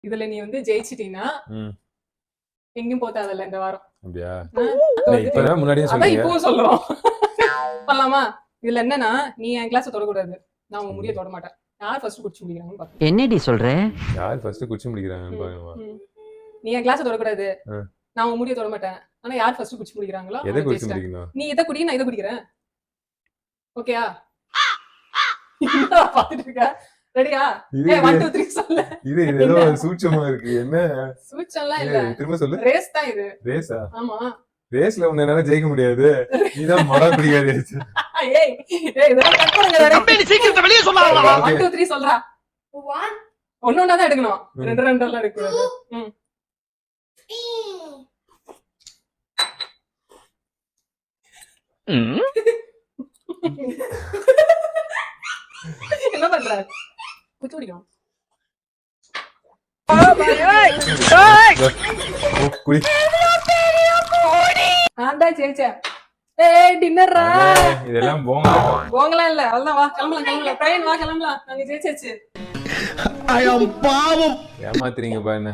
இதுல நீ வந்து ஜெயிச்சிட்டீன்னா ம். எங்கேயும் போக தேவையில்ல இந்த வாரம். அப்படியா? அதாவது இப்பதான் முன்னாடியே அதான் சொல்றீங்க. இப்பவும் சொல்றோம். பண்ணலாமா? இதுல என்னன்னா நீ என் கிளாஸ் தொடக்கூடாது, நான் உன் முடிய தொட மாட்டேன். யார் ஃபர்ஸ்ட் குடிச்சு முடிக்கிறாங்கன்னு பாப்போம். என்னடி சொல்ற? யார் ஃபர்ஸ்ட் குச்சி முடிக்கிறாங்கன்னு பாக்கணுமா? நீ என் கிளாஸ் தொடக்கூடாது, நான் உன் முடிய தொட மாட்டேன். ஆனா யார் ஃபர்ஸ்ட் குடிச்சு முடிக்கிறாங்களோ எதை குச்சி முடிக்கணும்? நீ இதை குடி, நான் இதை குடிக்கிறேன். ஓகேயா? பாத்துட்டு இருக்க. ரெடியா? 1 2 3 சொல்லு. இது ஏதோ சூட்சமா இருக்கு. என்ன சூச்சம்லாம் இல்ல, திரும்ப சொல்லு. ரேஸ் தான் இது. ரேஸா? ஆமா. ரேஸ்ல உன்னால ஜெயிக்க முடியாது. நீதான் மொட பிடிக்காது. ஏய் இதெல்லாம் கட் பண்ணுங்க. கம்பெனி சீக்கிரத்தை வெளிய சொல்லாதடா. 1 2 3 சொல்றா. 1 ஒண்ணா தான் எடுக்கணும். 2 2 எல்லாம் எடுக்க கூடாது. என்ன பண்ற? குச்சி குடிக்கணும். குடி. ஆண்டா ஜெயிச்சேன். ஏய் டின்னர்ரா. இதெல்லாம் போங்கலாம் இல்ல. அவ்வளவுதான், வா கிளம்பலாம். ட்ரெயின் வா கிளம்பலாம். நாங்க ஜெயிச்சாச்சு. ஏமாத்துறீங்க பாருங்க.